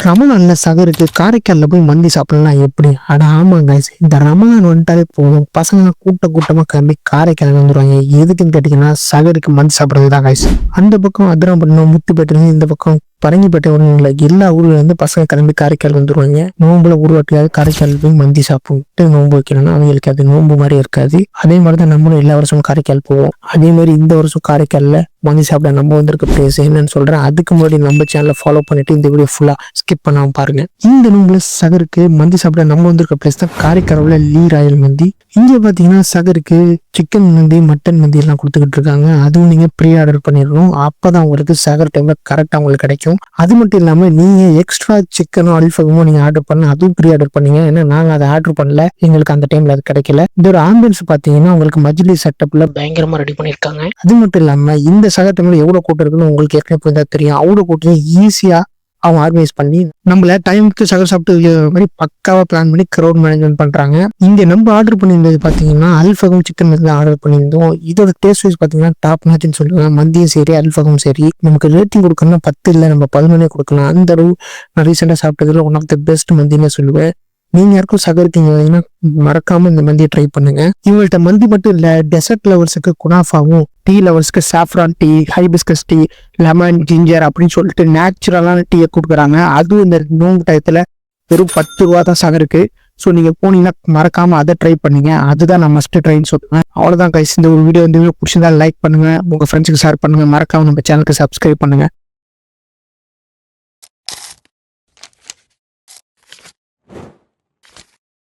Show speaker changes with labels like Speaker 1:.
Speaker 1: ரமலான்ல சகருக்கு காரைக்கால்ல போய் மந்தி சாப்பிடலாம் எப்படி? அட ஆமாங்க, இந்த ரமலான் வந்துட்டாலே போதும், பசங்க கூட்டமா கிளம்பி காரைக்கால் வந்துருவாங்க. எதுக்குன்னு கேட்டீங்கன்னா சகருக்கு மந்தி சாப்பிட்றது தான் கைஸ். அந்த பக்கம் அதிராம்பட்டினம், முத்துப்பேட்டை, இந்த பக்கம் பரங்கிப்பேட்டை ஒன்றும் இல்லை, எல்லா ஊர்ல இருந்து பசங்க கிளம்பி காரைக்கால் வந்துருவாங்க. நோம்புல உருவாட்டியாவது காரைக்கால் போய் மந்தி சாப்பிட்டு நோன்பு வைக்கணும்னா அவங்களுக்கு அது நோன்பு மாதிரி இருக்காது. அதே மாதிரிதான் நம்மளும் எல்லா வருஷமும் காரைக்கால் போவோம். அதே மாதிரி இந்த வருஷம் காரைக்கால்ல மந்தி சாப்பிட நம்ம வந்திருக்க பிளேஸ் என்னன்னு சொல்றேன். அதுக்கு முன்னாடி நம்ம சேனலை ஃபாலோ பண்ணிட்டு இந்த வீடியோ ஃபுல்லா ஸ்கிப் பண்ணாம பாருங்க. இந்த நோம்புல சகருக்கு மந்தி சாப்பிட நம்ம வந்திருக்க பிளேஸ் தான் காரைக்கால் லீ ராயல் மந்தி. இங்க பாத்தீங்கன்னா சகருக்கு சிக்கன் மந்தி, மட்டன் மந்தி எல்லாம் கொடுத்துக்கிட்டு இருக்காங்க. அதுவும் நீங்க ப்ரீ ஆர்டர் பண்ணிடணும், அப்பதான் உங்களுக்கு சகர் டைம்ல கரெக்டா உங்களுக்கு கிடைக்கும். அது மட்டும் இல்லாம நீங்க எக்ஸ்ட்ரா சிக்கனோ அல்ஃபகமோ நீங்க ஆர்டர் பண்ண அதுவும் ப்ரீ ஆர்டர் பண்ணீங்க. ஏன்னா நாங்க அதை ஆர்டர் பண்ணல, எங்களுக்கு அந்த டைம்ல அது கிடைக்கல. இந்த ஒரு ஆம்பியன்ஸ் பாத்தீங்கன்னா உங்களுக்கு மஜ்லிஸ் செட்டப்ல பயங்கரமா ரெடி பண்ணிருக்காங்க. அது மட்டும் இல்லாம இந்த சகர் டைம்ல எவ்வளவு கூட்டம் இருக்குன்னு உங்களுக்கு ஏற்கனவே புரிந்தா தெரியும். அவ்வளவு கூட்டம் ஈஸியா அவங்க ஆர்கனைஸ் பண்ணி நம்மள டைமுக்கு சகர் சாப்பிட்டு மாதிரி பக்காவா பிளான் பண்ணி கிரௌட் மேனேஜ்மெண்ட் பண்றாங்க. இங்க நம்ம ஆர்டர் பண்ணியிருந்தது பாத்தீங்கன்னா அல்ஃபகம் சிக்கன் மந்தி ஆர்டர் பண்ணியிருந்தோம். இதோட டேஸ்ட் வைஸ் பாத்தீங்கன்னா டாப் மேட்ச்னு சொல்லுவேன். மந்தியும் சரி அல்ஃபகம் சரி, நமக்கு ரேட்டிங் கொடுக்கணும்னா 10 இல்லை நம்ம 11 கொடுக்கலாம். அந்த அளவு நான் ரீசெண்டா சாப்பிட்டதுல ஒன் ஆஃப் த பெஸ்ட் மந்தின்னு சொல்லுவேன். நீங்க யாருக்கும் சகருக்கு மறக்காம இந்த மந்தியை ட்ரை பண்ணுங்க. இவங்கள்ட்ட மந்தி மட்டும் இல்ல, டெசர்ட் லவர்ஸுக்கு குனாஃபாவும், டீ லவர்ஸ்க்கு saffron tea, hibiscus tea, lemon, ginger அப்படின்னு சொல்லிட்டு நேச்சுரலான டீயை கொடுக்குறாங்க. அதுவும் இந்த நோம்பு டயத்துல வெறும் 10 ரூபா தான் சகருக்கு. ஸோ நீங்க போனீங்கன்னா மறக்காம அதை ட்ரை பண்ணுங்க. அதுதான் நான் மஸ்ட் ட்ரைன்னு சொல்லுவேன். அவ்வளவுதான் கைஸ், இந்த ஒரு வீடியோ பிடிச்சிருந்தா லைக் பண்ணுங்க, உங்க ஃப்ரெண்ட்ஸுக்கு ஷேர் பண்ணுங்க, மறக்காம நம்ம சேனலுக்கு சப்ஸ்கிரைப் பண்ணுங்க.